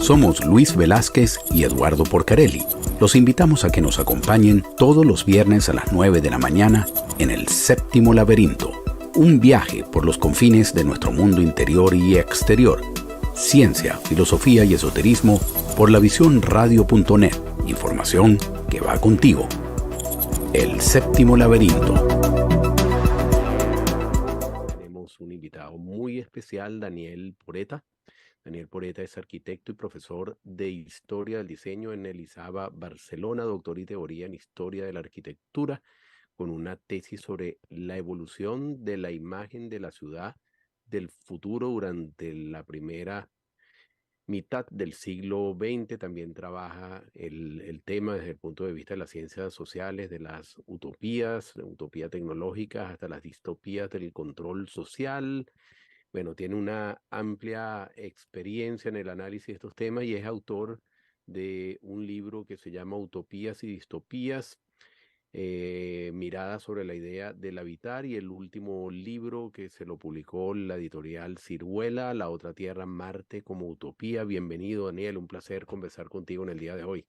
Somos Luis Velázquez y Eduardo Porcarelli. Los invitamos a que nos acompañen todos los viernes a las 9 de la mañana en El Séptimo Laberinto. Un viaje por los confines de nuestro mundo interior y exterior. Ciencia, filosofía y esoterismo por lavisiónradio.net. Información que va contigo. El Séptimo Laberinto. Tenemos un invitado muy especial, Daniel Poreta. Daniel Poreta es arquitecto y profesor de Historia del Diseño en el ISABA Barcelona, doctor y teoría en Historia de la Arquitectura, con una tesis sobre la evolución de la imagen de la ciudad del futuro durante la primera mitad del siglo XX. También trabaja el tema desde el punto de vista de las ciencias sociales, de las utopías, utopía tecnológicas, hasta las distopías del control social. Bueno, tiene una amplia experiencia en el análisis de estos temas y es autor de un libro que se llama Utopías y Distopías, mirada sobre la idea del habitar, y el último libro que se lo publicó la editorial Ciruela, La otra tierra, Marte como utopía. Bienvenido, Daniel, un placer conversar contigo en el día de hoy.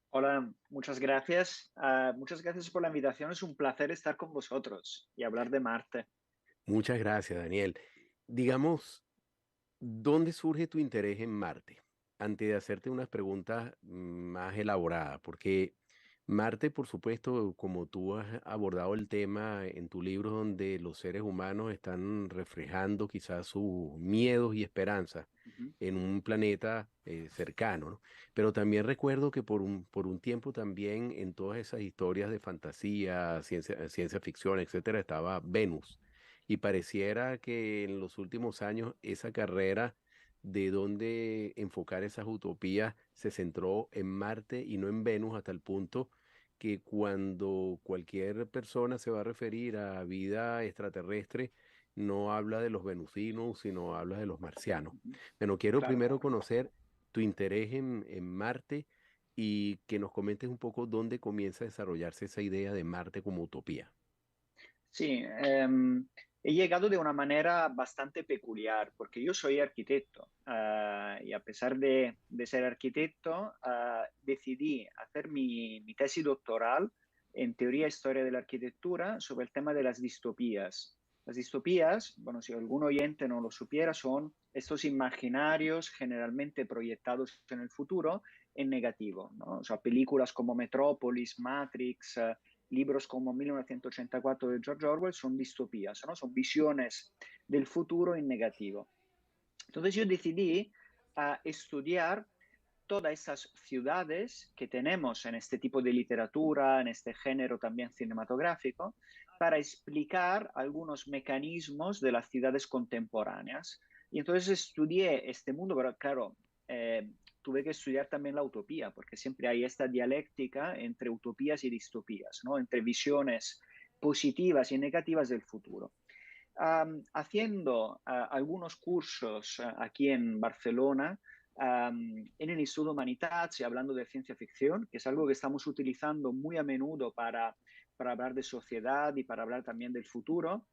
Hola, muchas gracias. Muchas gracias por la invitación. Es un placer estar con vosotros y hablar de Marte. Muchas gracias, Daniel. Digamos, ¿dónde surge tu interés en Marte? Antes de hacerte unas preguntas más elaboradas, porque Marte, por supuesto, como tú has abordado el tema en tu libro, donde los seres humanos están reflejando quizás sus miedos y esperanzas Ujú. en un planeta cercano, ¿no? Pero también recuerdo que por un tiempo también en todas esas historias de fantasía, ciencia ficción, etcétera, estaba Venus. Y pareciera que en los últimos años esa carrera de dónde enfocar esas utopías se centró en Marte y no en Venus, hasta el punto que cuando cualquier persona se va a referir a vida extraterrestre, no habla de los venusinos, sino habla de los marcianos. Ujú. Bueno, quiero Claro. primero conocer tu interés en Marte y que nos comentes un poco dónde comienza a desarrollarse esa idea de Marte como utopía. Sí, he llegado de una manera bastante peculiar porque yo soy arquitecto y a pesar de ser arquitecto, decidí hacer mi tesis doctoral en teoría e historia de la arquitectura sobre el tema de las distopías. Las distopías, bueno, si algún oyente no lo supiera, son estos imaginarios generalmente proyectados en el futuro en negativo, ¿no? O sea, películas como Metrópolis, Matrix, libros como 1984 de George Orwell son distopías, ¿no? Son visiones del futuro en negativo. Entonces yo decidí estudiar todas esas ciudades que tenemos en este tipo de literatura, en este género también cinematográfico, para explicar algunos mecanismos de las ciudades contemporáneas. Y entonces estudié este mundo, pero claro, tuve que estudiar también la utopía, porque siempre hay esta dialéctica entre utopías y distopías, ¿no? Entre visiones positivas y negativas del futuro. Haciendo algunos cursos aquí en Barcelona, en el Instituto Humanitats y hablando de ciencia ficción, que es algo que estamos utilizando muy a menudo para hablar de sociedad y para hablar también del futuro.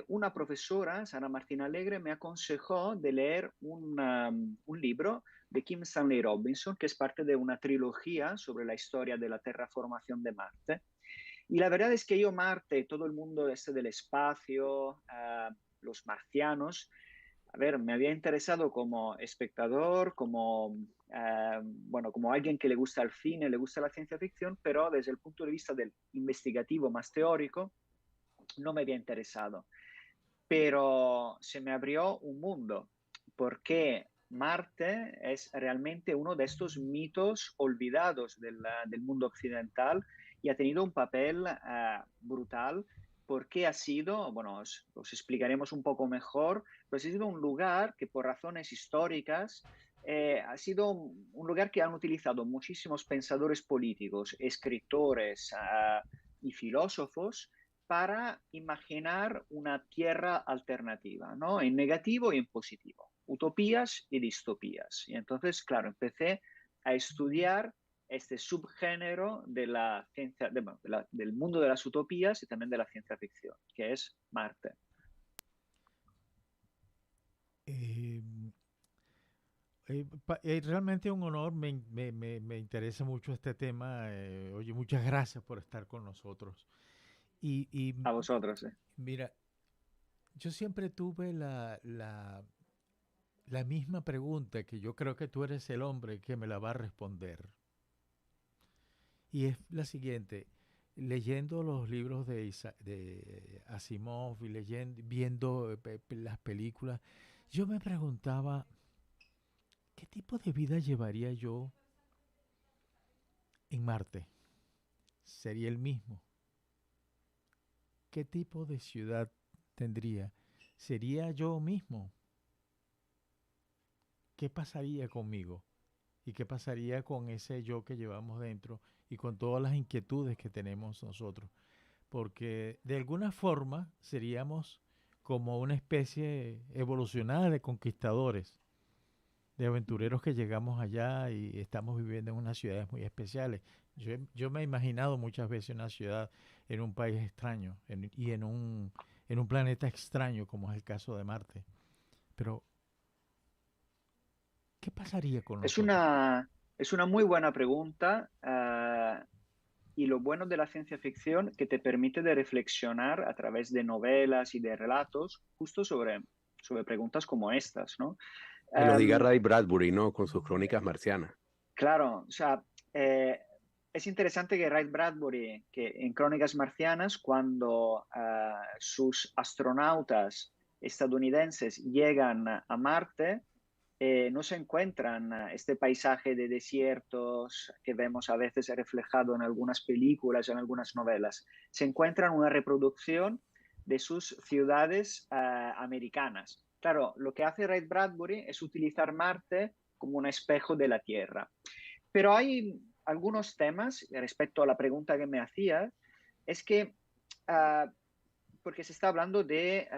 Una profesora, Sara Martín Alegre, me aconsejó de leer un libro de Kim Stanley Robinson, que es parte de una trilogía sobre la historia de la terraformación de Marte. Y la verdad es que yo Marte, todo el mundo este del espacio, los marcianos, a ver, me había interesado como espectador, bueno, como alguien que le gusta el cine, le gusta la ciencia ficción, pero desde el punto de vista del investigativo más teórico, no me había interesado. Pero se me abrió un mundo, porque Marte es realmente uno de estos mitos olvidados del mundo occidental y ha tenido un papel brutal porque ha sido, bueno, os explicaremos un poco mejor, pero ha sido un lugar que por razones históricas ha sido un lugar que han utilizado muchísimos pensadores políticos, escritores y filósofos para imaginar una tierra alternativa, ¿no? En negativo y en positivo, utopías y distopías. Y entonces, claro, empecé a estudiar este subgénero de la ciencia, del mundo de las utopías y también de la ciencia ficción, que es Marte. Eh, realmente un honor, me interesa mucho este tema. Oye, muchas gracias por estar con nosotros. Y A vosotros. mira, yo siempre tuve la misma pregunta que yo creo que tú eres el hombre que me la va a responder. Y es la siguiente. Leyendo los libros de Asimov y viendo las películas, yo me preguntaba, ¿qué tipo de vida llevaría yo en Marte? ¿Sería el mismo? ¿Qué tipo de ciudad tendría? ¿Sería yo mismo? ¿Qué pasaría conmigo? ¿Y qué pasaría con ese yo que llevamos dentro y con todas las inquietudes que tenemos nosotros? Porque de alguna forma seríamos como una especie evolucionada de conquistadores, de aventureros que llegamos allá y estamos viviendo en unas ciudades muy especiales. Yo me he imaginado muchas veces una ciudad en un país extraño y en un planeta extraño como es el caso de Marte. Pero, ¿qué pasaría con Es nosotros? es una muy buena pregunta, y lo bueno de la ciencia ficción que te permite de reflexionar a través de novelas y de relatos justo sobre preguntas como estas, ¿no? Que lo diga Um, Ray Bradbury, ¿no? Con sus crónicas marcianas. claro, o sea, eh, es interesante que Ray Bradbury, que en Crónicas Marcianas, cuando sus astronautas estadounidenses llegan a Marte, no se encuentran este paisaje de desiertos que vemos a veces reflejado en algunas películas, en algunas novelas. Se encuentran una reproducción de sus ciudades americanas. Claro, lo que hace Ray Bradbury es utilizar Marte como un espejo de la Tierra. Pero hay algunos temas respecto a la pregunta que me hacía, es que uh, porque se está hablando de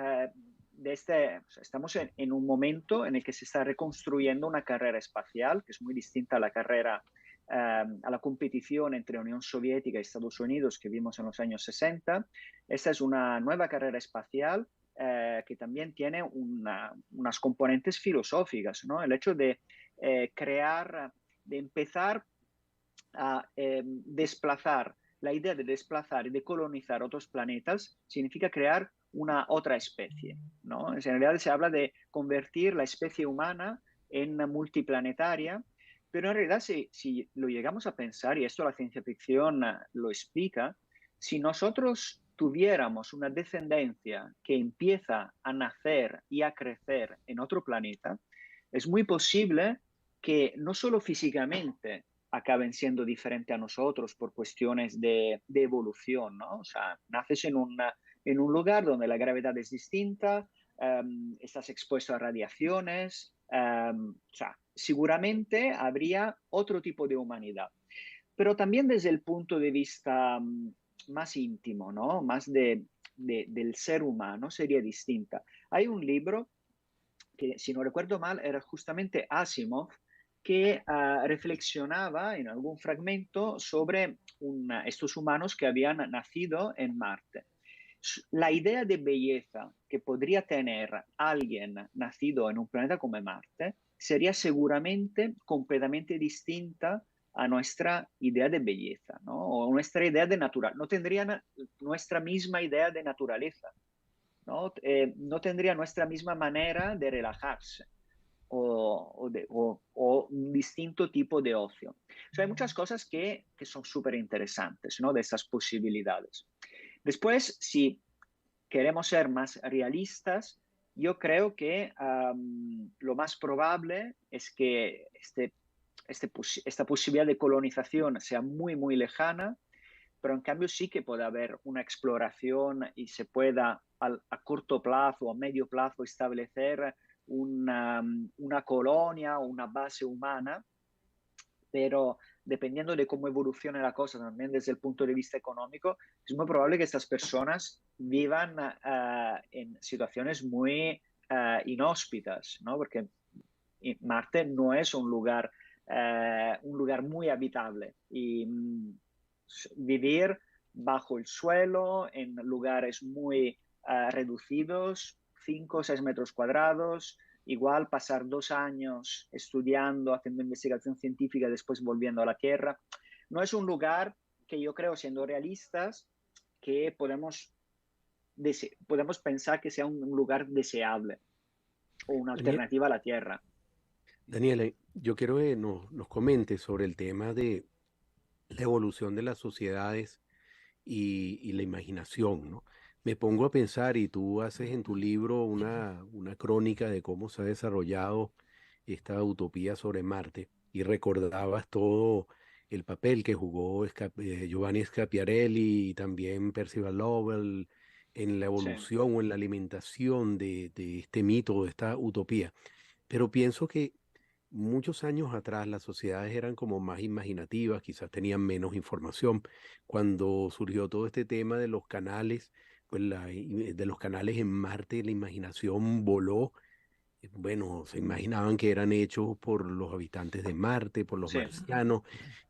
este, o sea, estamos en un momento en el que se está reconstruyendo una carrera espacial, que es muy distinta a la carrera, a la competición entre Unión Soviética y Estados Unidos que vimos en los años 60. Esta es una nueva carrera espacial que también tiene unas componentes filosóficas, ¿no? El hecho de crear, de empezar a desplazar, la idea de desplazar y de colonizar otros planetas significa crear una otra especie, ¿no? En realidad se habla de convertir la especie humana en multiplanetaria, pero en realidad si lo llegamos a pensar, y esto la ciencia ficción lo explica, si nosotros tuviéramos una descendencia que empieza a nacer y a crecer en otro planeta, es muy posible que no solo físicamente acaben siendo diferentes a nosotros por cuestiones de evolución, ¿no? O sea, naces en un lugar donde la gravedad es distinta, estás expuesto a radiaciones, o sea, seguramente habría otro tipo de humanidad. Pero también desde el punto de vista más íntimo, ¿no? Más del ser humano, sería distinta. Hay un libro que, si no recuerdo mal, era justamente Asimov, que reflexionaba en algún fragmento sobre estos humanos que habían nacido en Marte. La idea de belleza que podría tener alguien nacido en un planeta como Marte sería seguramente completamente distinta a nuestra idea de belleza, ¿no? O nuestra idea de naturaleza. No tendrían nuestra misma idea de naturaleza, ¿no? No tendría nuestra misma manera de relajarse o un distinto tipo de ocio. O sea, hay muchas cosas que son súper interesantes, ¿no? De estas posibilidades. Después, si queremos ser más realistas, yo creo que lo más probable es que esta posibilidad de colonización sea muy, muy lejana, pero en cambio sí que puede haber una exploración y se pueda a corto plazo o a medio plazo establecer una colonia o una base humana, pero dependiendo de cómo evolucione la cosa también desde el punto de vista económico, es muy probable que estas personas vivan en situaciones muy inhóspitas, ¿no? Porque Marte no es un lugar muy habitable y vivir bajo el suelo en lugares muy reducidos, 5 o 6 metros cuadrados, igual pasar 2 años estudiando, haciendo investigación científica, después volviendo a la Tierra. No es un lugar que yo creo, siendo realistas, que podemos pensar que sea un lugar deseable o una Daniel, alternativa a la Tierra. Daniela, yo quiero que nos comentes sobre el tema de la evolución de las sociedades y la imaginación, ¿no? Me pongo a pensar, y tú haces en tu libro una crónica de cómo se ha desarrollado esta utopía sobre Marte, y recordabas todo el papel que jugó Giovanni Schiaparelli y también Percival Lowell en la Sí, evolución o en la alimentación de este mito, de esta utopía. Pero pienso que muchos años atrás las sociedades eran como más imaginativas, quizás tenían menos información. Cuando surgió todo este tema de los canales, pues de los canales en Marte, la imaginación voló. Bueno, se imaginaban que eran hechos por los habitantes de Marte, por los sí, marcianos,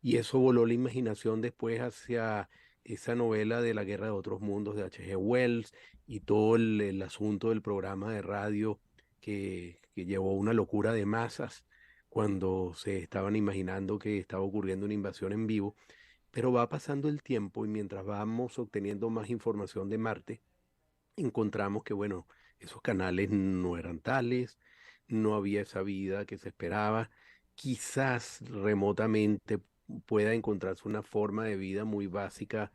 y eso voló la imaginación después hacia esa novela de la Guerra de Otros Mundos de H.G. Wells, y todo el asunto del programa de radio que llevó a una locura de masas cuando se estaban imaginando que estaba ocurriendo una invasión en vivo. Pero va pasando el tiempo, y mientras vamos obteniendo más información de Marte, encontramos que, bueno, esos canales no eran tales, no había esa vida que se esperaba. Quizás remotamente pueda encontrarse una forma de vida muy básica,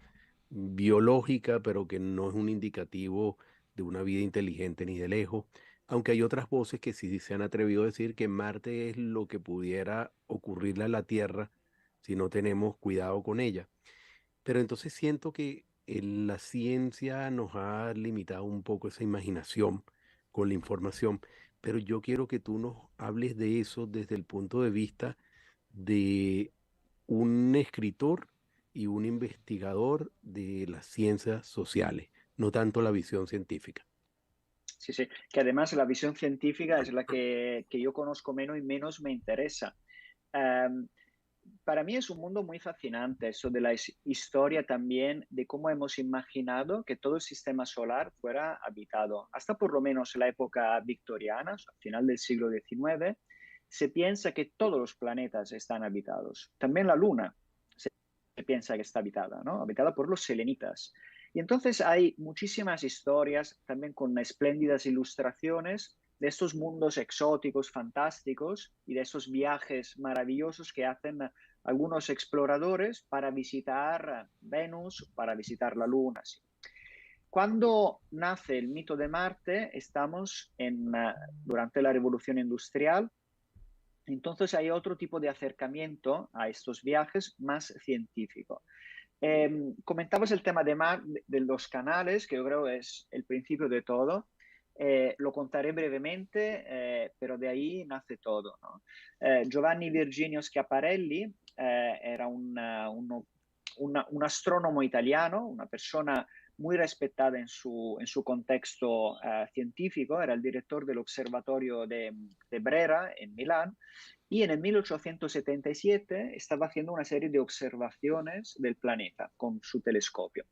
biológica, pero que no es un indicativo de una vida inteligente ni de lejos. Aunque hay otras voces que sí se han atrevido a decir que Marte es lo que pudiera ocurrirle a la Tierra si no tenemos cuidado con ella. Pero entonces siento que la ciencia nos ha limitado un poco esa imaginación con la información, pero yo quiero que tú nos hables de eso desde el punto de vista de un escritor y un investigador de las ciencias sociales, no tanto la visión científica. sí, sí. Que además la visión científica es la que yo conozco menos y menos me interesa. Um, para mí es un mundo muy fascinante eso de la historia también, de cómo hemos imaginado que todo el sistema solar fuera habitado. Hasta por lo menos la época victoriana, al final del siglo XIX, se piensa que todos los planetas están habitados. También la Luna se piensa que está habitada, ¿no? Habitada por los selenitas. Y entonces hay muchísimas historias, también con espléndidas ilustraciones de estos mundos exóticos, fantásticos, y de esos viajes maravillosos que hacen algunos exploradores para visitar Venus, para visitar la Luna. Sí. Cuando nace el mito de Marte, estamos durante la Revolución Industrial. Entonces hay otro tipo de acercamiento a estos viajes más científico. Comentabas el tema de los canales, que yo creo es el principio de todo. Lo contaré brevemente, pero de ahí nace todo, ¿no? Giovanni Virginio Schiaparelli era un astrónomo italiano, una persona muy respetada en su contexto científico, era el director del observatorio de Brera en Milán, y en el 1877 estaba haciendo una serie de observaciones del planeta con su telescopio.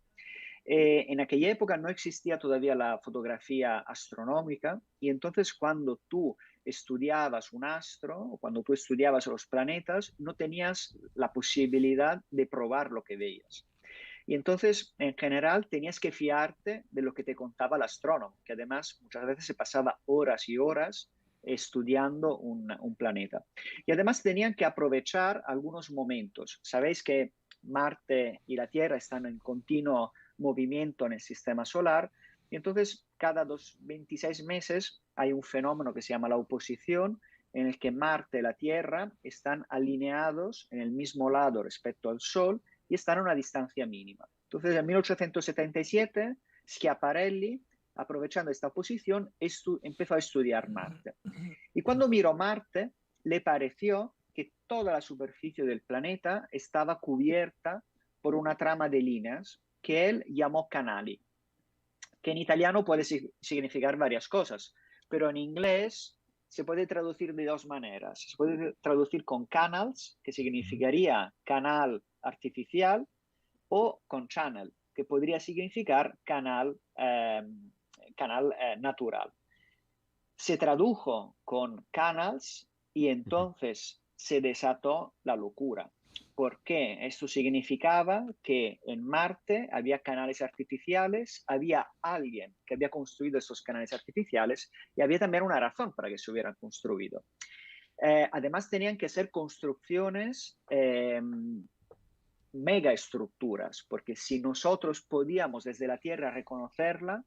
En aquella época no existía todavía la fotografía astronómica, y entonces cuando tú estudiabas un astro o cuando tú estudiabas los planetas, no tenías la posibilidad de probar lo que veías. Y entonces, en general, tenías que fiarte de lo que te contaba el astrónomo, que además muchas veces se pasaba horas y horas estudiando un planeta. Y además tenían que aprovechar algunos momentos. Sabéis que Marte y la Tierra están en continuo movimiento en el sistema solar, y entonces cada 26 meses hay un fenómeno que se llama la oposición, en el que Marte y la Tierra están alineados en el mismo lado respecto al Sol y están a una distancia mínima. Entonces, en 1877, Schiaparelli, aprovechando esta posición, empezó a estudiar Marte. Y cuando miró Marte, le pareció que toda la superficie del planeta estaba cubierta por una trama de líneas que él llamó canali, que en italiano puede significar varias cosas, pero en inglés se puede traducir de dos maneras. Se puede traducir con canals, que significaría canal artificial, o con channel, que podría significar canal natural. se tradujo con canals y entonces se desató la locura. ¿Por qué? Esto significaba que en Marte había canales artificiales, había alguien que había construido esos canales artificiales y había también una razón para que se hubieran construido. Además, tenían que ser construcciones megaestructuras, porque si nosotros podíamos desde la Tierra reconocerla,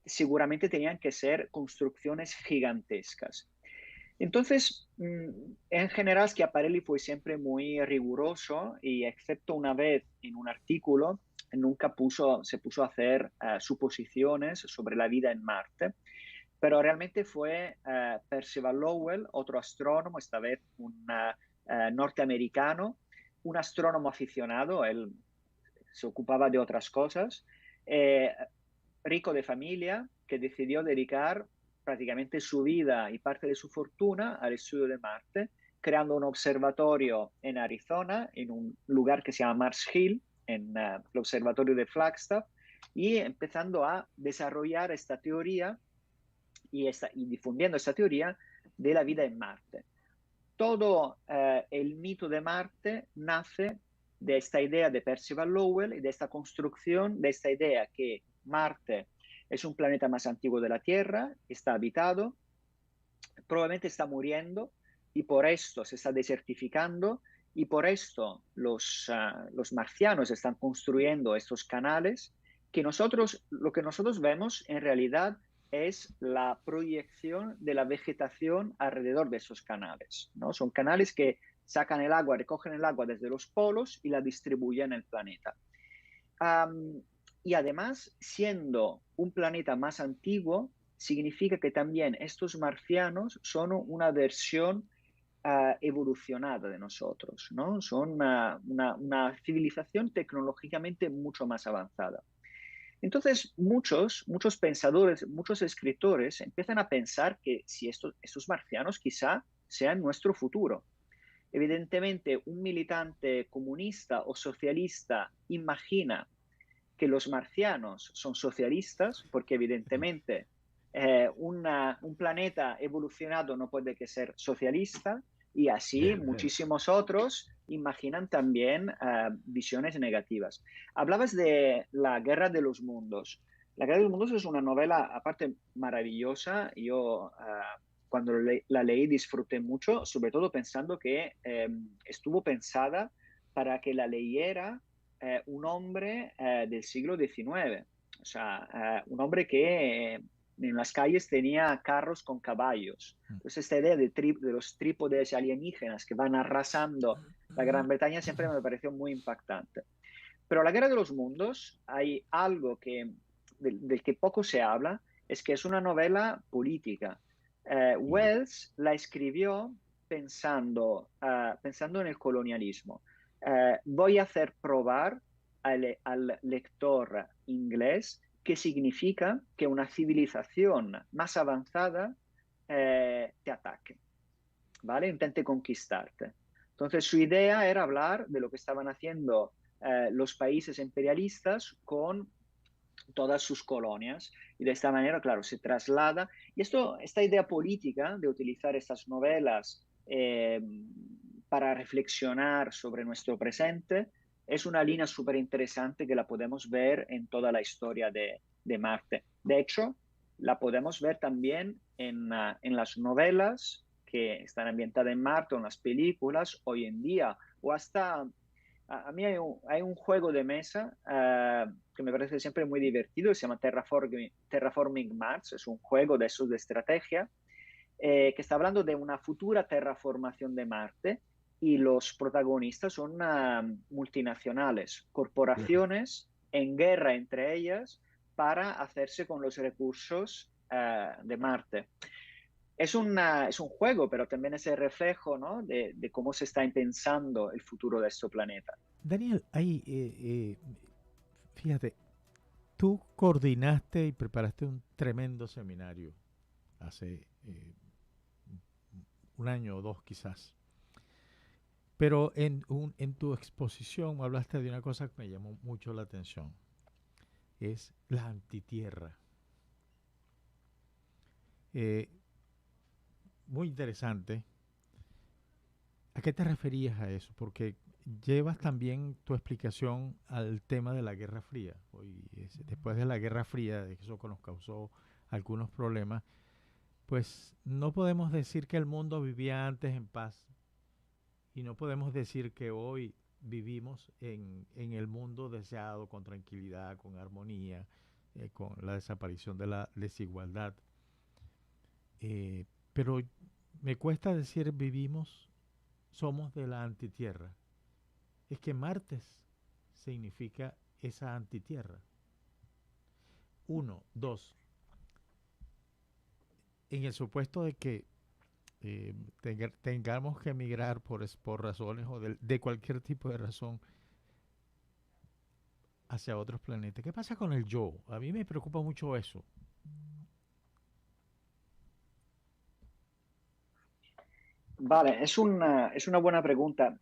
seguramente tenían que ser construcciones gigantescas. Entonces, en general, Schiaparelli fue siempre muy riguroso y excepto una vez en un artículo, nunca se puso a hacer suposiciones sobre la vida en Marte, pero realmente fue Percival Lowell, otro astrónomo, esta vez un norteamericano, un astrónomo aficionado, él se ocupaba de otras cosas, rico de familia, que decidió dedicar prácticamente su vida y parte de su fortuna al estudio de Marte, creando un observatorio en Arizona, en un lugar que se llama Mars Hill, en el observatorio de Flagstaff, y empezando a desarrollar esta teoría y difundiendo esta teoría de la vida en Marte. Todo el mito de Marte nace de esta idea de Percival Lowell y de esta construcción, de esta idea que Marte es un planeta más antiguo de la Tierra, está habitado, probablemente está muriendo y por esto se está desertificando y por esto los marcianos están construyendo estos canales que lo que nosotros vemos en realidad es la proyección de la vegetación alrededor de esos canales, ¿no? Son canales que sacan el agua, recogen el agua desde los polos y la distribuyen en el planeta. Y además, siendo un planeta más antiguo, significa que también estos marcianos son una versión evolucionada de nosotros, ¿no? Son una civilización tecnológicamente mucho más avanzada. Entonces, muchos pensadores, muchos escritores empiezan a pensar que si estos marcianos quizá sean nuestro futuro. Evidentemente, un militante comunista o socialista imagina que los marcianos son socialistas, porque evidentemente un planeta evolucionado no puede que ser socialista, y así muchísimos otros imaginan también visiones negativas. Hablabas de La Guerra de los Mundos. La Guerra de los Mundos es una novela, aparte, maravillosa. Yo cuando la leí disfruté mucho, sobre todo pensando que estuvo pensada para que la leyera un hombre del siglo XIX, o sea, un hombre que en las calles tenía carros con caballos. Entonces, esta idea de los trípodes alienígenas que van arrasando la Gran Bretaña siempre me pareció muy impactante. Pero La Guerra de los Mundos, hay algo del que poco se habla, es que es una novela política. Wells la escribió pensando en el colonialismo. Voy a hacer probar al lector inglés qué significa que una civilización más avanzada te ataque, ¿vale? Intente conquistarte. Entonces su idea era hablar de lo que estaban haciendo los países imperialistas con todas sus colonias y de esta manera, claro, se traslada. Y esta idea política de utilizar estas novelas para reflexionar sobre nuestro presente es una línea súper interesante que la podemos ver en toda la historia de Marte. De hecho, la podemos ver también en las novelas que están ambientadas en Marte o en las películas hoy en día, o hasta a mí hay un juego de mesa que me parece siempre muy divertido, se llama Terraforming Mars, es un juego de esos de estrategia que está hablando de una futura terraformación de Marte y los protagonistas son multinacionales, corporaciones en guerra entre ellas para hacerse con los recursos de Marte. Es un juego, pero también es el reflejo, ¿no? de cómo se está pensando el futuro de este planeta. Daniel, ahí, fíjate, tú coordinaste y preparaste un tremendo seminario hace un año o dos quizás. Pero en tu exposición hablaste de una cosa que me llamó mucho la atención. Es la antitierra. muy interesante. ¿A qué te referías a eso? Porque llevas también tu explicación al tema de la Guerra Fría. Después de la Guerra Fría, de eso que nos causó algunos problemas, pues no podemos decir que el mundo vivía antes en paz y no podemos decir que hoy vivimos en el mundo deseado con tranquilidad, con armonía, con la desaparición de la desigualdad. Pero me cuesta decir vivimos, somos de la antitierra. Es que Martes significa esa antitierra. Uno, dos, en el supuesto de que tengamos que emigrar por razones o de cualquier tipo de razón hacia otros planetas. ¿Qué pasa con el yo? A mí me preocupa mucho eso. Vale, es una buena pregunta.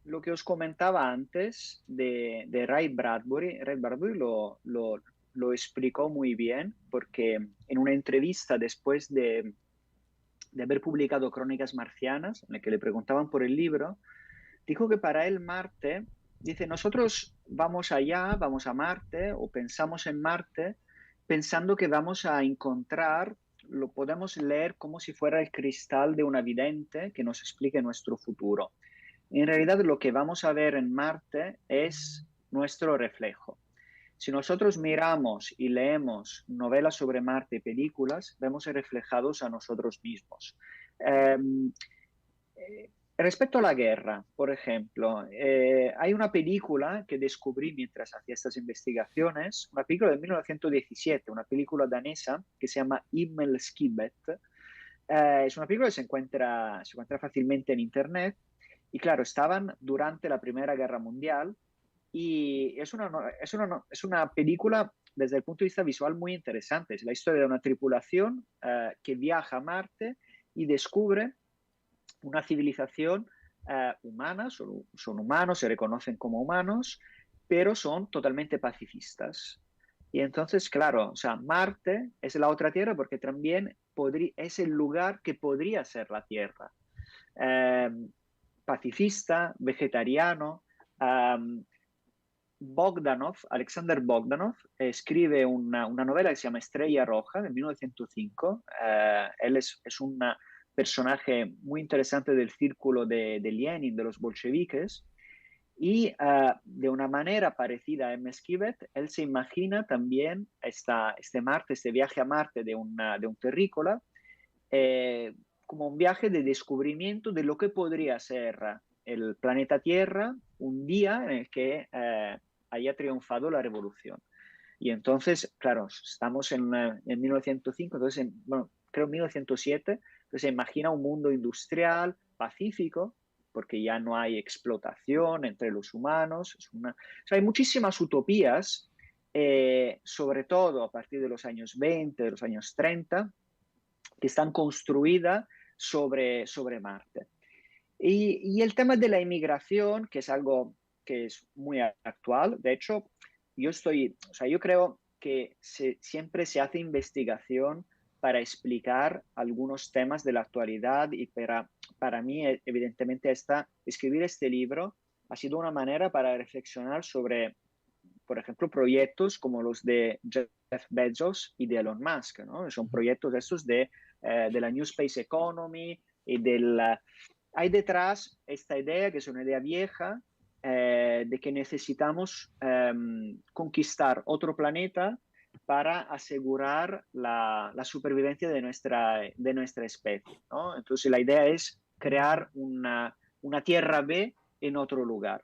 Lo que os comentaba antes de Ray Bradbury lo explicó muy bien porque en una entrevista después de haber publicado Crónicas Marcianas, en la que le preguntaban por el libro, dijo que para él Marte, dice, nosotros vamos allá, vamos a Marte o pensamos en Marte pensando que vamos a encontrar, lo podemos leer como si fuera el cristal de una vidente que nos explique nuestro futuro. En realidad lo que vamos a ver en Marte es nuestro reflejo. Si nosotros miramos y leemos novelas sobre Marte y películas, vemos reflejados a nosotros mismos. Eh, Respecto a la guerra, por ejemplo, hay una película que descubrí mientras hacía estas investigaciones, una película de 1917, una película danesa que se llama Himmelskibet. Es una película que se encuentra fácilmente en Internet y claro, estaban durante la Primera Guerra Mundial y es una película desde el punto de vista visual muy interesante. Es la historia de una tripulación que viaja a Marte y descubre una civilización humana, son humanos, se reconocen como humanos, pero son totalmente pacifistas. Y entonces, claro, o sea, Marte es la otra Tierra porque también es el lugar que podría ser la Tierra. Eh, Pacifista, vegetariano. Alexander Bogdanov, escribe una novela que se llama Estrella Roja de 1905. Él es un personaje muy interesante del círculo de Lenin, de los bolcheviques, y de una manera parecida a M. Esquivet, él se imagina también este viaje a Marte de un terrícola, eh, como un viaje de descubrimiento de lo que podría ser el planeta Tierra un día en el que haya triunfado la revolución. Y entonces, claro, estamos en 1905, entonces, bueno, creo 1907, entonces se imagina un mundo industrial, pacífico, porque ya no hay explotación entre los humanos. O sea, hay muchísimas utopías, sobre todo a partir de los años 20, de los años 30, que están construidas sobre Marte. Y el tema de la inmigración, que es algo que es muy actual, de hecho, yo creo que siempre se hace investigación para explicar algunos temas de la actualidad y para mí, evidentemente, escribir este libro ha sido una manera para reflexionar sobre, por ejemplo, proyectos como los de Jeff Bezos y de Elon Musk, ¿no? Son proyectos estos de la New Space Economy y hay detrás esta idea, que es una idea vieja, de que necesitamos conquistar otro planeta para asegurar la supervivencia de nuestra especie, ¿no? Entonces la idea es crear una Tierra B en otro lugar.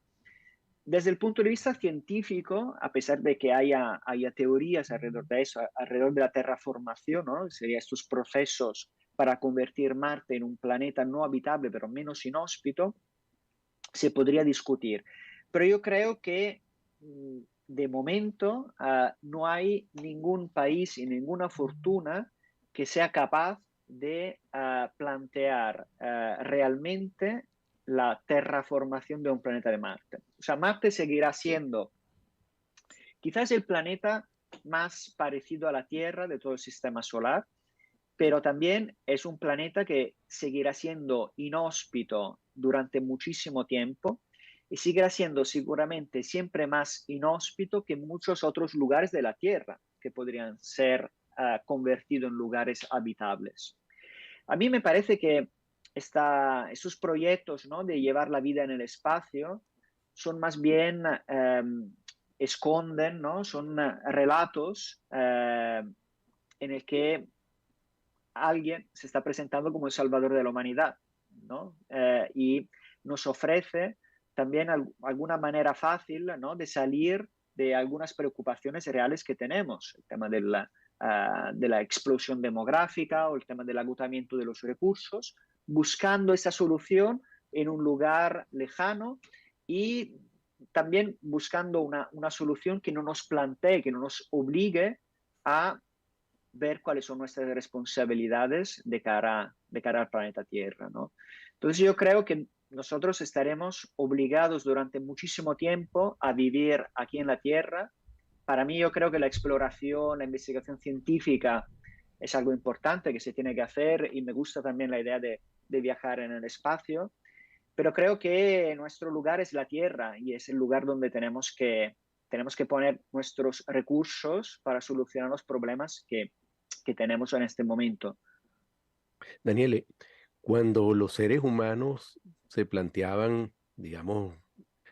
Desde el punto de vista científico, a pesar de que haya teorías alrededor de eso, alrededor de la terraformación, ¿no? Serían estos procesos para convertir Marte en un planeta no habitable, pero menos inhóspito, se podría discutir. Pero yo creo que de momento no hay ningún país y ninguna fortuna que sea capaz de plantear realmente la terraformación de un planeta de Marte. O sea, Marte seguirá siendo quizás el planeta más parecido a la Tierra de todo el sistema solar, pero también es un planeta que seguirá siendo inhóspito durante muchísimo tiempo y seguirá siendo seguramente siempre más inhóspito que muchos otros lugares de la Tierra que podrían ser convertidos en lugares habitables. A mí me parece que esos proyectos, ¿no?, de llevar la vida en el espacio son más bien, esconden, ¿no?, son relatos en el que alguien se está presentando como el salvador de la humanidad, ¿no? Y nos ofrece también alguna manera fácil, ¿no?, de salir de algunas preocupaciones reales que tenemos, el tema de la explosión demográfica o el tema del agotamiento de los recursos, buscando esa solución en un lugar lejano y también buscando una solución que no nos plantee, que no nos obligue a ver cuáles son nuestras responsabilidades de cara al planeta Tierra, ¿no? Entonces yo creo que nosotros estaremos obligados durante muchísimo tiempo a vivir aquí en la Tierra. Para mí yo creo que la exploración, la investigación científica es algo importante que se tiene que hacer y me gusta también la idea de viajar en el espacio, pero creo que nuestro lugar es la Tierra y es el lugar donde tenemos que poner nuestros recursos para solucionar los problemas que tenemos en este momento. Daniele, cuando los seres humanos se planteaban, digamos,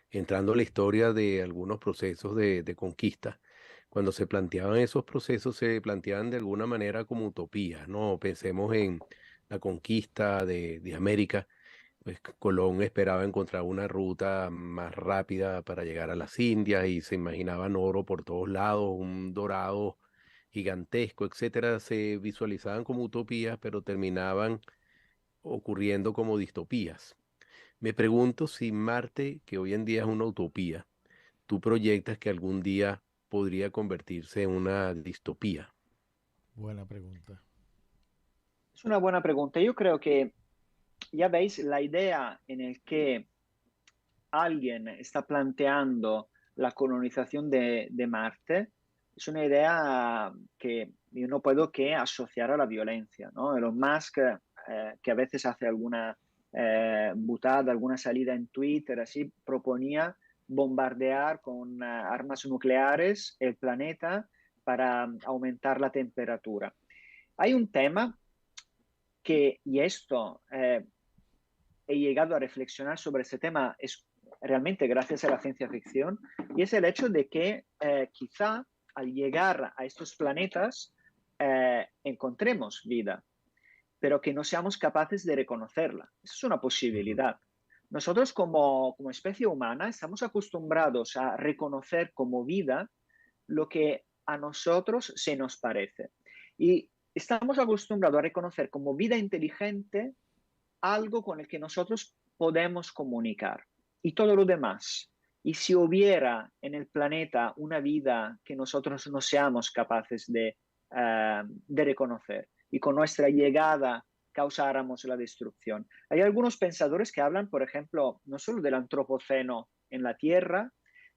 entrando a la historia de algunos procesos de conquista, cuando se planteaban esos procesos, se planteaban de alguna manera como utopías, ¿no? Pensemos en la conquista de América, pues Colón esperaba encontrar una ruta más rápida para llegar a las Indias y se imaginaban oro por todos lados, un dorado gigantesco, etcétera. Se visualizaban como utopías, pero terminaban ocurriendo como distopías. Me pregunto si Marte, que hoy en día es una utopía, tú proyectas que algún día podría convertirse en una distopía. Buena pregunta. Es una buena pregunta. Yo creo que, ya veis, la idea en el que alguien está planteando la colonización de Marte es una idea que yo no puedo que asociar a la violencia, ¿no? Elon Musk, que a veces hace alguna butada, alguna salida en Twitter, así proponía bombardear con armas nucleares el planeta para aumentar la temperatura. Hay un tema y esto he llegado a reflexionar sobre este tema es realmente gracias a la ciencia ficción, y es el hecho de que quizá al llegar a estos planetas encontremos vida, pero que no seamos capaces de reconocerla. Esa es una Ujú. posibilidad. Nosotros como especie humana estamos acostumbrados a reconocer como vida lo que a nosotros se nos parece. Y estamos acostumbrados a reconocer como vida inteligente algo con el que nosotros podemos comunicar y todo lo demás. Y si hubiera en el planeta una vida que nosotros no seamos capaces de reconocer y con nuestra llegada causáramos la destrucción. Hay algunos pensadores que hablan, por ejemplo, no solo del antropoceno en la Tierra,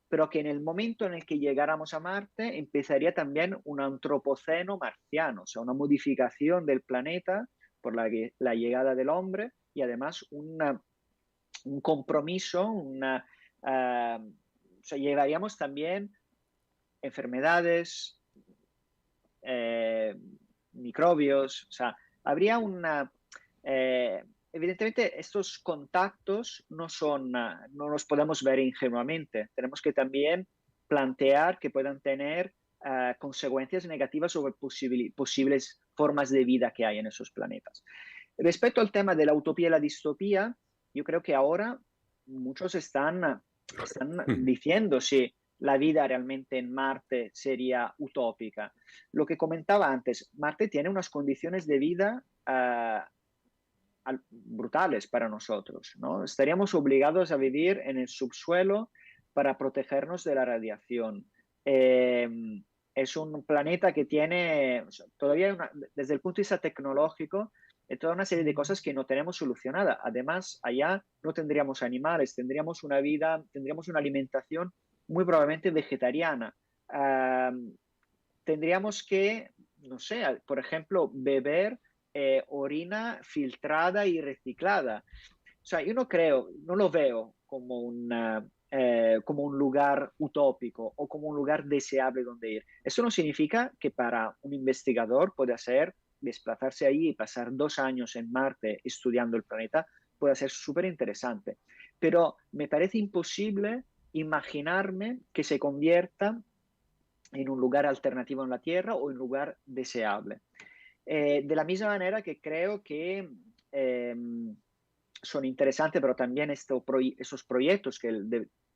pero que en el momento en el que llegáramos a Marte empezaría también un antropoceno marciano, o sea, una modificación del planeta por la llegada del hombre y además un compromiso, o sea, llevaríamos también enfermedades, eh, microbios, o sea, habría evidentemente estos contactos no los podemos ver ingenuamente, tenemos que también plantear que puedan tener consecuencias negativas sobre posibles formas de vida que hay en esos planetas. Respecto al tema de la utopía y la distopía, yo creo que ahora muchos están diciendo si la vida realmente en Marte sería utópica. Lo que comentaba antes, Marte tiene unas condiciones de vida brutales para nosotros, ¿no? Estaríamos obligados a vivir en el subsuelo para protegernos de la radiación. Es un planeta que tiene, o sea, todavía desde el punto de vista tecnológico, toda una serie de cosas que no tenemos solucionada. Además, allá no tendríamos animales, tendríamos una vida, tendríamos una alimentación muy probablemente vegetariana. Tendríamos que, no sé, por ejemplo, beber orina filtrada y reciclada. O sea, yo no creo, no lo veo como un lugar utópico o como un lugar deseable donde ir. Eso no significa que para un investigador pueda ser desplazarse allí y pasar 2 años en Marte estudiando el planeta, puede ser súper interesante. Pero me parece imposible imaginarme que se convierta en un lugar alternativo en la Tierra o en un lugar deseable. De la misma manera que creo que son interesantes, pero también esos proyectos que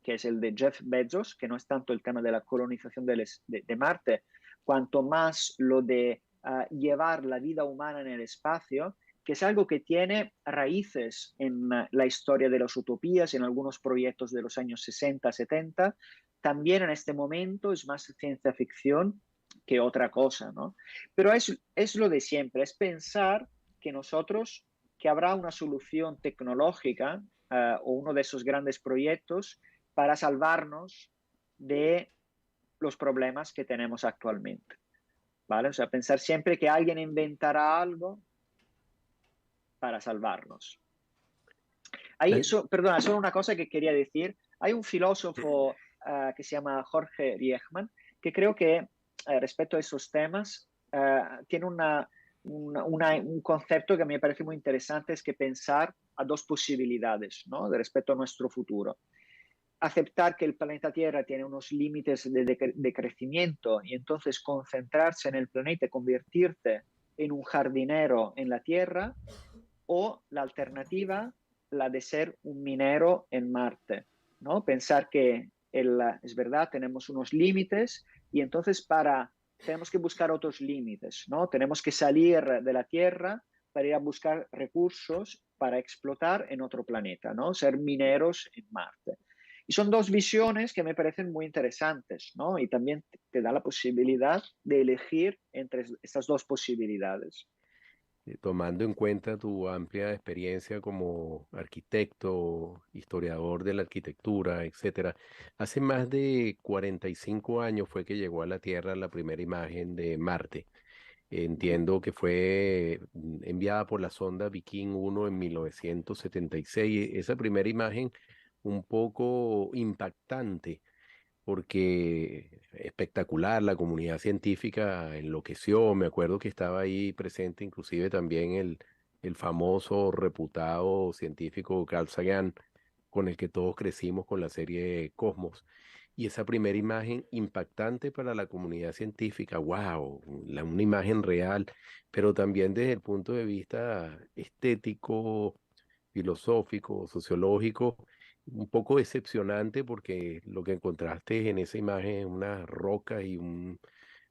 es el de Jeff Bezos, que no es tanto el tema de la colonización de Marte, cuanto más lo de llevar la vida humana en el espacio, que es algo que tiene raíces en la historia de las utopías, en algunos proyectos de los años 60, 70. También en este momento es más ciencia ficción que otra cosa, ¿no? Pero es lo de siempre, es pensar que nosotros, que habrá una solución tecnológica o uno de esos grandes proyectos para salvarnos de los problemas que tenemos actualmente, ¿vale? O sea, pensar siempre que alguien inventará algo para salvarnos. Perdona, solo una cosa que quería decir. Hay un filósofo que se llama Jorge Riechmann, que creo que respecto a esos temas tiene un concepto que me parece muy interesante, es que pensar a dos posibilidades, ¿no? De respecto a nuestro futuro. Aceptar que el planeta Tierra tiene unos límites de crecimiento y entonces concentrarse en el planeta y convertirte en un jardinero en la Tierra, o la alternativa, la de ser un minero en Marte, ¿no? Pensar que es verdad, tenemos unos límites y entonces tenemos que buscar otros límites, ¿no? Tenemos que salir de la Tierra para ir a buscar recursos para explotar en otro planeta, ¿no? Ser mineros en Marte. Y son dos visiones que me parecen muy interesantes, ¿no? Y también te da la posibilidad de elegir entre estas dos posibilidades. Tomando en cuenta tu amplia experiencia como arquitecto, historiador de la arquitectura, etcétera, hace más de 45 años fue que llegó a la Tierra la primera imagen de Marte. Entiendo que fue enviada por la sonda Viking 1 en 1976. Esa primera imagen un poco impactante porque espectacular, la comunidad científica enloqueció. Me acuerdo que estaba ahí presente inclusive también el famoso, reputado científico Carl Sagan, con el que todos crecimos con la serie Cosmos. Y esa primera imagen impactante para la comunidad científica, wow, una imagen real, pero también desde el punto de vista estético, filosófico, sociológico, un poco decepcionante porque lo que encontraste en esa imagen es una roca y un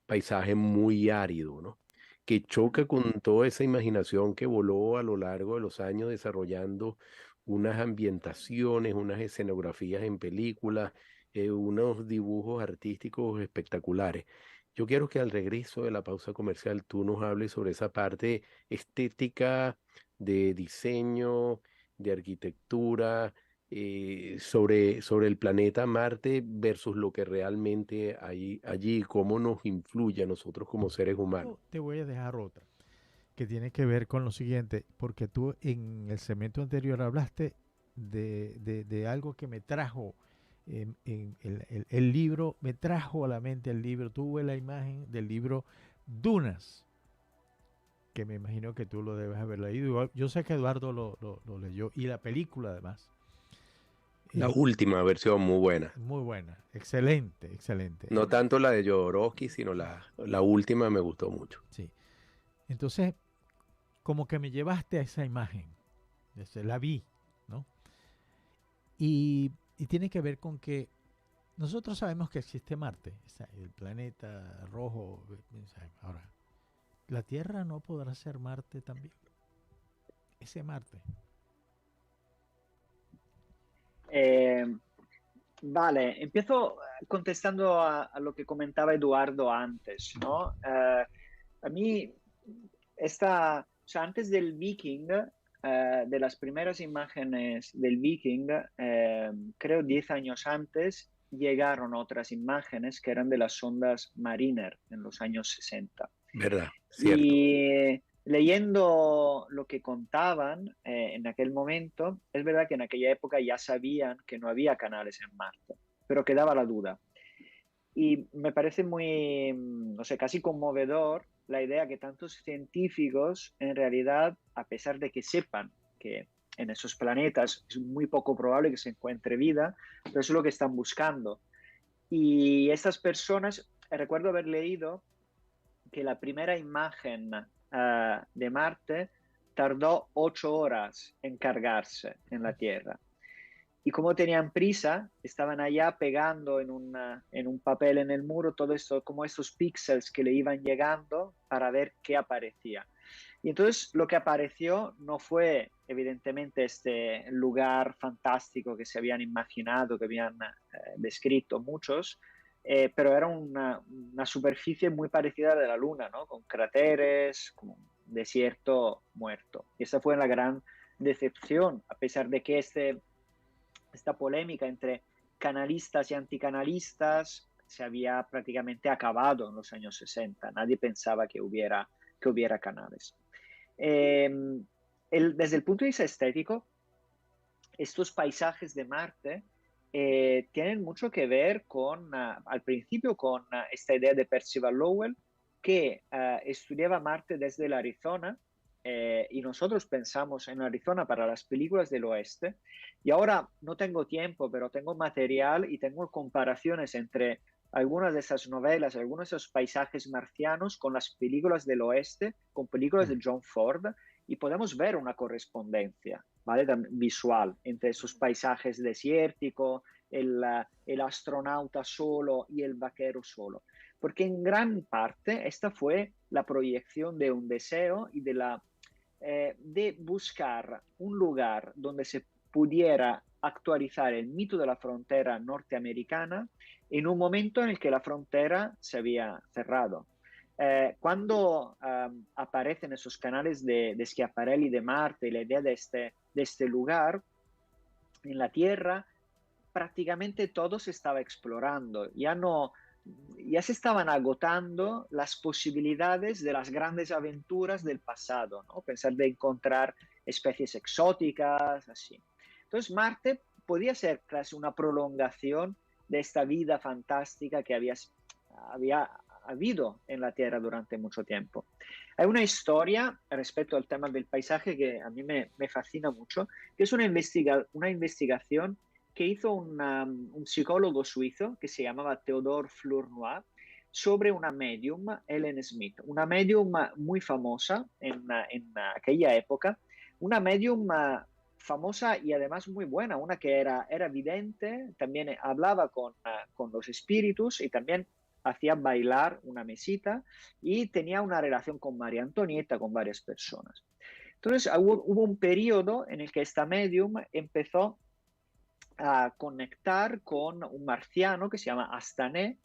paisaje muy árido, ¿no? Que choca con toda esa imaginación que voló a lo largo de los años desarrollando unas ambientaciones, unas escenografías en películas, unos dibujos artísticos espectaculares. Yo quiero que al regreso de la pausa comercial tú nos hables sobre esa parte estética de diseño, de arquitectura, sobre el planeta Marte versus lo que realmente hay allí, cómo nos influye a nosotros como seres humanos. Yo te voy a dejar otra que tiene que ver con lo siguiente, porque tú en el segmento anterior hablaste de algo que me trajo el libro, me trajo a la mente el libro, tuve la imagen del libro Dunas, que me imagino que tú lo debes haber leído. Yo sé que Eduardo lo leyó, y la película además. La última versión muy buena. Muy buena, excelente, excelente. No tanto la de Jodorowsky, sino la última me gustó mucho. Sí. Entonces, como que me llevaste a esa imagen. La vi, ¿no? Y tiene que ver con que nosotros sabemos que existe Marte, el planeta rojo. Ahora, la Tierra no podrá ser Marte también. Ese Marte. Vale, empiezo contestando a lo que comentaba Eduardo antes, ¿no? A mí, o sea, antes del Viking, de las primeras imágenes del Viking, creo 10 años antes, llegaron otras imágenes que eran de las sondas Mariner en los años 60. ¿Verdad? Cierto. Y leyendo lo que contaban en aquel momento, es verdad que en aquella época ya sabían que no había canales en Marte, pero quedaba la duda. Y me parece muy, no sé, casi conmovedor la idea que tantos científicos, en realidad, a pesar de que sepan que en esos planetas es muy poco probable que se encuentre vida, pero eso es lo que están buscando. Y estas personas, recuerdo haber leído que la primera imagen de Marte tardó 8 horas en cargarse en la Tierra. Y como tenían prisa, estaban allá pegando en un papel en el muro todo esto, como estos píxeles que le iban llegando para ver qué aparecía. Y entonces lo que apareció no fue evidentemente este lugar fantástico que se habían imaginado, que habían descrito muchos, pero era una superficie muy parecida a la de la Luna, ¿no? Con cráteres, con un desierto muerto. Y esa fue la gran decepción, a pesar de que esta polémica entre canalistas y anticanalistas se había prácticamente acabado en los años 60. Nadie pensaba que hubiera canales. Desde el punto de vista estético, estos paisajes de Marte tienen mucho que ver con, al principio, con esta idea de Percival Lowell, que estudiaba Marte desde el Arizona, y nosotros pensamos en Arizona para las películas del oeste, y ahora no tengo tiempo, pero tengo material y tengo comparaciones entre algunas de esas novelas, algunos de esos paisajes marcianos con las películas del oeste, con películas de John Ford, y podemos ver una correspondencia, ¿vale? Visual entre esos paisajes desérticos, el astronauta solo y el vaquero solo. Porque en gran parte esta fue la proyección de un deseo y de buscar un lugar donde se pudiera actualizar el mito de la frontera norteamericana en un momento en el que la frontera se había cerrado. Cuando aparecen esos canales de Schiaparelli de Marte y la idea de este lugar en la Tierra, prácticamente todo se estaba explorando. Ya se estaban agotando las posibilidades de las grandes aventuras del pasado, ¿no? Pensar de encontrar especies exóticas, así. Entonces Marte podía ser casi una prolongación de esta vida fantástica que había habido en la Tierra durante mucho tiempo. Hay una historia respecto al tema del paisaje que a mí me fascina mucho, que es una investigación que hizo un psicólogo suizo que se llamaba Theodore Flournoy sobre una medium, Ellen Smith, una medium muy famosa en aquella época, una medium famosa y además muy buena, una que era vidente, también hablaba con los espíritus y también hacía bailar una mesita y tenía una relación con María Antonieta, con varias personas. Entonces hubo un periodo en el que esta medium empezó a conectar con un marciano que se llama Astané,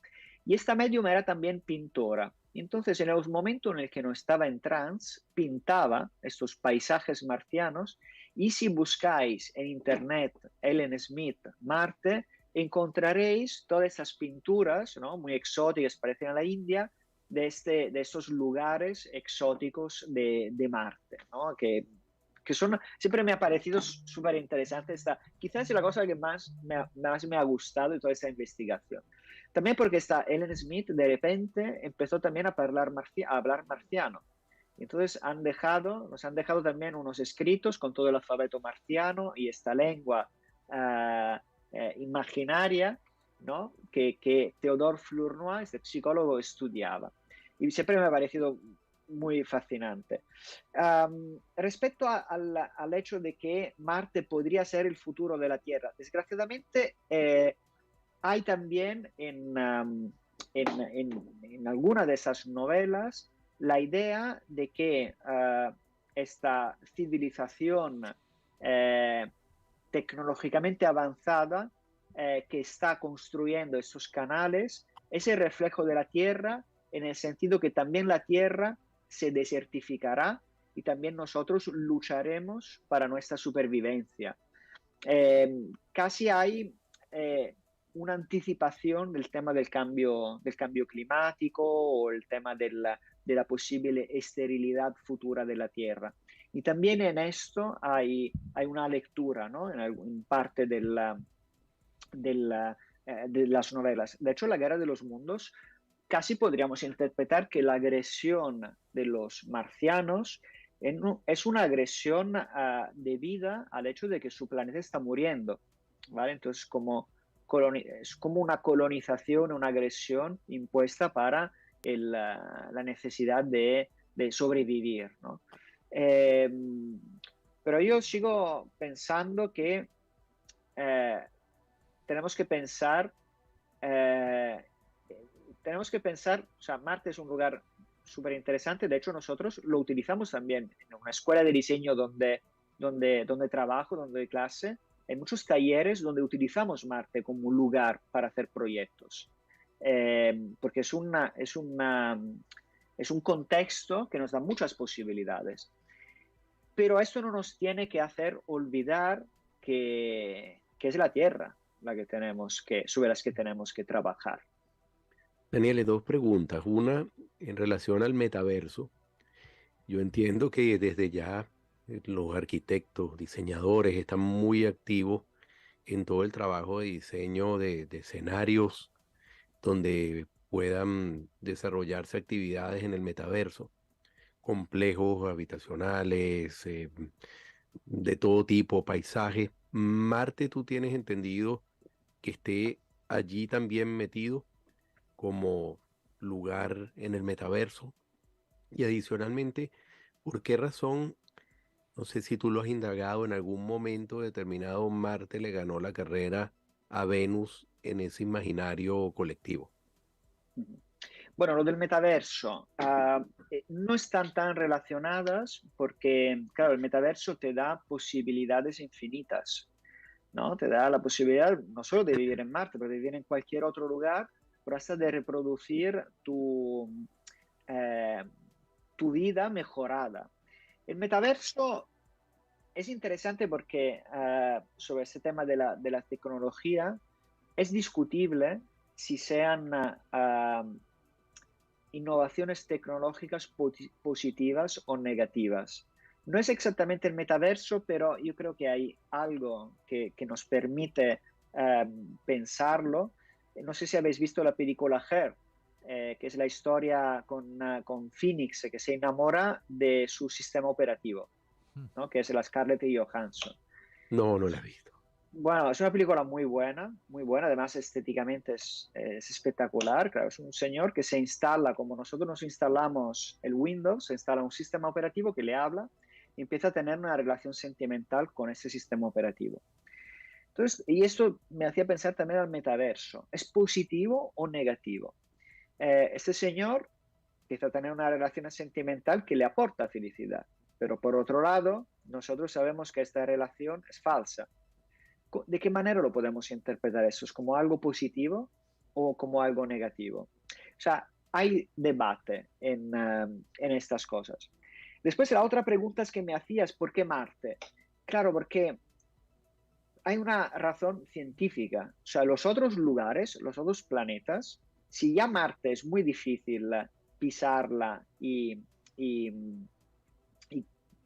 y esta medium era también pintora. Entonces, en los momentos en el que no estaba en trance, pintaba estos paisajes marcianos, y si buscáis en internet Ellen Smith Marte, encontraréis todas esas pinturas, ¿no? Muy exóticas, parecen a la India, de estos lugares exóticos de Marte, ¿no? Que siempre me ha parecido súper interesante quizás es la cosa que más me ha gustado de toda esta investigación. También porque Ellen Smith de repente empezó también a hablar marciano. Entonces nos han dejado también unos escritos con todo el alfabeto marciano y esta lengua imaginaria, ¿no? que Theodore Flournoy, este psicólogo, estudiaba. Y siempre me ha parecido muy fascinante. Respecto al hecho de que Marte podría ser el futuro de la Tierra, desgraciadamente hay también en alguna de esas novelas la idea de que esta civilización tecnológicamente avanzada que está construyendo estos canales es el reflejo de la Tierra, en el sentido que también la Tierra se desertificará y también nosotros lucharemos para nuestra supervivencia. Casi hay una anticipación del tema del cambio climático o el tema de la posible esterilidad futura de la Tierra. Y también en esto hay una lectura, ¿no? En parte de las novelas. De hecho, La Guerra de los Mundos casi podríamos interpretar que la agresión de los marcianos es una agresión debida al hecho de que su planeta está muriendo, ¿vale? Entonces, es como una colonización, una agresión impuesta para la necesidad de sobrevivir, ¿no? Eh, pero yo sigo pensando que eh, tenemos que pensar, eh, o sea, Marte es un lugar súper interesante. De hecho, nosotros lo utilizamos también en una escuela de diseño donde trabajo, donde doy clase. Hay muchos talleres donde utilizamos Marte como un lugar para hacer proyectos. Porque es un contexto que nos da muchas posibilidades. Pero esto no nos tiene que hacer olvidar que es la Tierra sobre las que tenemos que trabajar. Daniel, dos preguntas. Una en relación al metaverso. Yo entiendo que desde ya los arquitectos, diseñadores están muy activos en todo el trabajo de diseño de escenarios donde puedan desarrollarse actividades en el metaverso, complejos habitacionales, de todo tipo, paisajes. Marte, ¿tú tienes entendido que esté allí también metido como lugar en el metaverso? Y adicionalmente, ¿por qué razón? No sé si tú lo has indagado, en algún momento determinado Marte le ganó la carrera a Venus en ese imaginario colectivo. Bueno, lo del metaverso no están tan relacionadas porque, claro, el metaverso te da posibilidades infinitas, ¿no? Te da la posibilidad no solo de vivir en Marte, pero de vivir en cualquier otro lugar, pero hasta de reproducir eh, tu vida mejorada. El metaverso es interesante porque sobre este tema de la tecnología es discutible si sean innovaciones tecnológicas positivas o negativas. No es exactamente el metaverso, pero yo creo que hay algo que nos permite pensarlo. No sé si habéis visto la película Her, que es la historia con Phoenix, que se enamora de su sistema operativo, ¿no? Que es la Scarlett Johansson. No, no la he visto. Bueno, es una película muy buena, además estéticamente es espectacular. Claro, es un señor que se instala, como nosotros nos instalamos el Windows, se instala un sistema operativo que le habla y empieza a tener una relación sentimental con ese sistema operativo. Entonces, y esto me hacía pensar también al metaverso. ¿Es positivo o negativo? Este señor empieza a tener una relación sentimental que le aporta felicidad, pero por otro lado, nosotros sabemos que esta relación es falsa. ¿De qué manera lo podemos interpretar eso? ¿Es como algo positivo o como algo negativo? O sea, hay debate en estas cosas. Después, la otra pregunta es que me hacías, ¿por qué Marte? Claro, porque hay una razón científica. O sea, los otros lugares, los otros planetas, si ya Marte es muy difícil pisarla y, y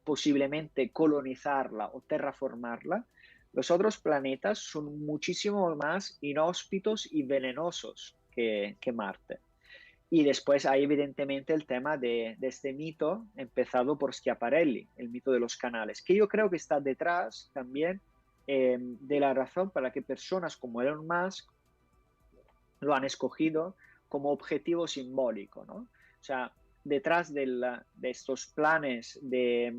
posiblemente colonizarla o terraformarla, los otros planetas son muchísimo más inhóspitos y venenosos que Marte. Y después hay evidentemente el tema de este mito empezado por Schiaparelli, el mito de los canales, que yo creo que está detrás también de la razón para que personas como Elon Musk lo han escogido como objetivo simbólico, ¿no? O sea, detrás de estos planes de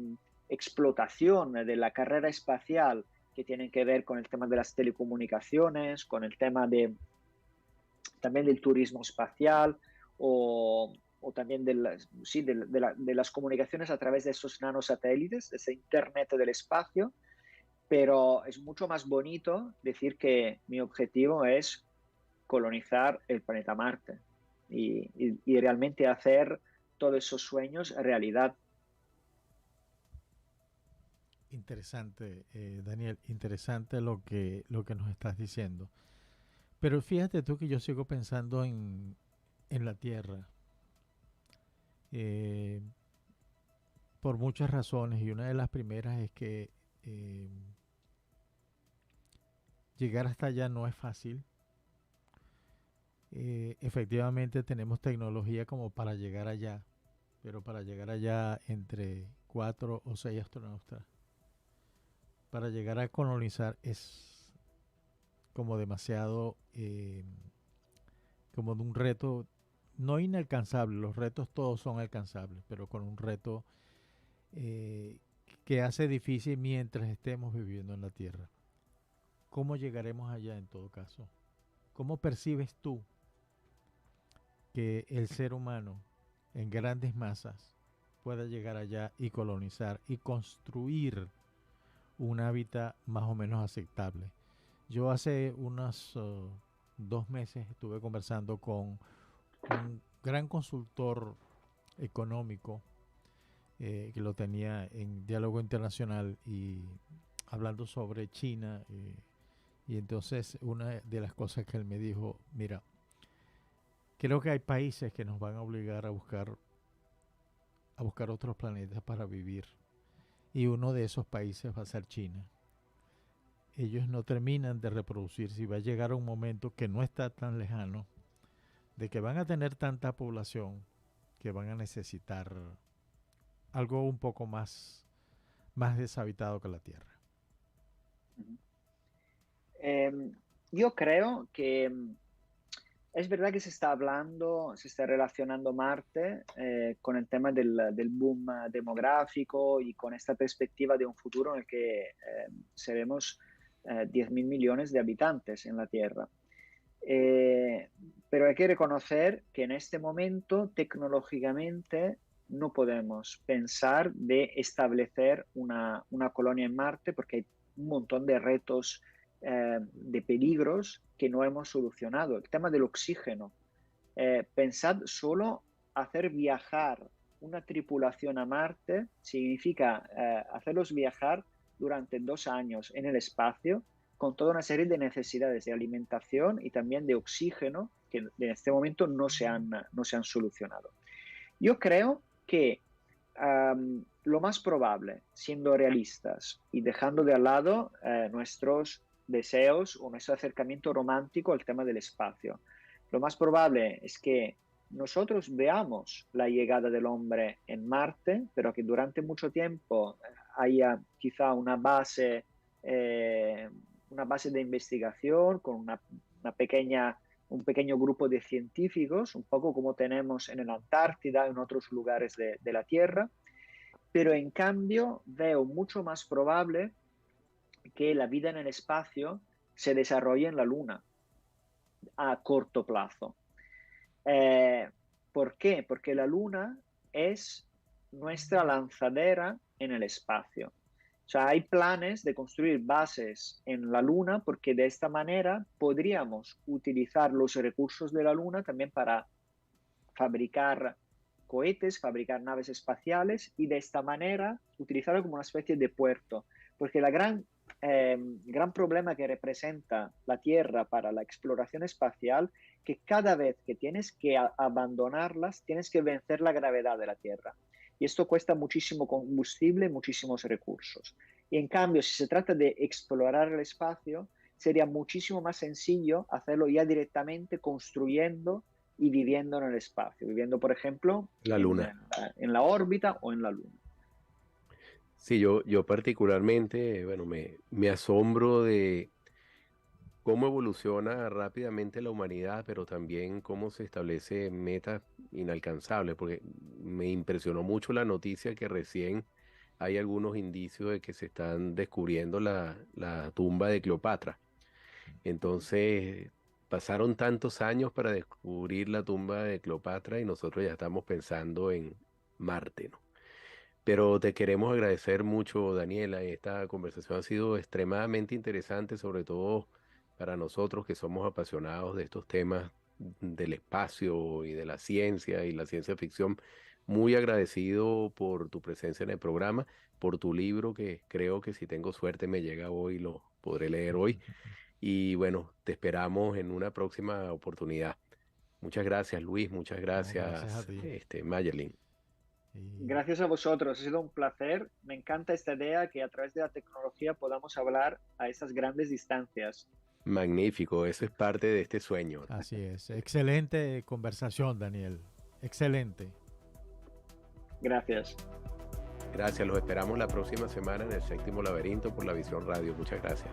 explotación de la carrera espacial que tienen que ver con el tema de las telecomunicaciones, con el tema también del turismo espacial o también de las comunicaciones a través de esos nanosatélites, de ese Internet del espacio, pero es mucho más bonito decir que mi objetivo es colonizar el planeta Marte y realmente hacer todos esos sueños realidad. Interesante, Daniel, interesante lo que nos estás diciendo. Pero fíjate tú que yo sigo pensando en la Tierra. eh, por muchas razones, y una de las primeras es que eh, llegar hasta allá no es fácil. Efectivamente tenemos tecnología como para llegar allá, pero para llegar allá entre 4 o 6 astronautas, para llegar a colonizar es como demasiado, como de un reto no inalcanzable. Los retos todos son alcanzables, pero con un reto eh, que hace difícil mientras estemos viviendo en la Tierra. ¿Cómo llegaremos allá en todo caso? ¿Cómo percibes tú que el ser humano en grandes masas pueda llegar allá y colonizar y construir un hábitat más o menos aceptable? Yo hace unos 2 meses estuve conversando con un gran consultor económico que lo tenía en diálogo internacional y hablando sobre China. Y entonces una de las cosas que él me dijo, mira, creo que hay países que nos van a obligar a buscar otros planetas para vivir. Y uno de esos países va a ser China. Ellos no terminan de reproducirse y va a llegar un momento que no está tan lejano de que van a tener tanta población que van a necesitar algo un poco más deshabitado que la Tierra. Yo creo que es verdad que se está hablando, se está relacionando Marte con el tema del boom demográfico y con esta perspectiva de un futuro en el que seremos 10.000 millones de habitantes en la Tierra. Pero hay que reconocer que en este momento tecnológicamente no podemos pensar de establecer una colonia en Marte porque hay un montón de retos, de peligros que no hemos solucionado. El tema del oxígeno. Pensad solo hacer viajar una tripulación a Marte significa hacerlos viajar durante 2 años en el espacio con toda una serie de necesidades de alimentación y también de oxígeno que en este momento no se han solucionado. Yo creo que lo más probable, siendo realistas y dejando de lado nuestros deseos o nuestro acercamiento romántico al tema del espacio, lo más probable es que nosotros veamos la llegada del hombre en Marte, pero que durante mucho tiempo haya quizá una base de investigación con un pequeño grupo de científicos, un poco como tenemos en la Antártida, en otros lugares de la Tierra, pero en cambio veo mucho más probable que la vida en el espacio se desarrolle en la Luna a corto plazo. ¿Por qué? Porque la Luna es nuestra lanzadera en el espacio. O sea, hay planes de construir bases en la Luna porque de esta manera podríamos utilizar los recursos de la Luna también para fabricar cohetes, fabricar naves espaciales y de esta manera utilizarlo como una especie de puerto. Porque el gran problema que representa la Tierra para la exploración espacial, que cada vez que tienes que abandonarlas, tienes que vencer la gravedad de la Tierra. Y esto cuesta muchísimo combustible, muchísimos recursos. Y en cambio, si se trata de explorar el espacio, sería muchísimo más sencillo hacerlo ya directamente construyendo y viviendo en el espacio, viviendo, por ejemplo, La Luna. en la órbita o en la Luna. Sí, yo particularmente, bueno, me asombro de cómo evoluciona rápidamente la humanidad, pero también cómo se establecen metas inalcanzables, porque me impresionó mucho la noticia que recién hay algunos indicios de que se están descubriendo la tumba de Cleopatra. Entonces, pasaron tantos años para descubrir la tumba de Cleopatra y nosotros ya estamos pensando en Marte, ¿no? Pero te queremos agradecer mucho, Daniela. Esta conversación ha sido extremadamente interesante, sobre todo para nosotros que somos apasionados de estos temas del espacio y de la ciencia y la ciencia ficción. Muy agradecido por tu presencia en el programa, por tu libro que creo que si tengo suerte me llega hoy, lo podré leer hoy. Y bueno, te esperamos en una próxima oportunidad. Muchas gracias, Luis. Muchas No, gracias a gracias, ti. Mayerlin. Gracias a vosotros, ha sido un placer. Me encanta esta idea que a través de la tecnología podamos hablar a esas grandes distancias. Magnífico, eso es parte de este sueño. Así es. Excelente conversación, Daniel. Excelente. Gracias. Gracias, los esperamos la próxima semana en el Séptimo Laberinto por La Visión Radio. Muchas gracias.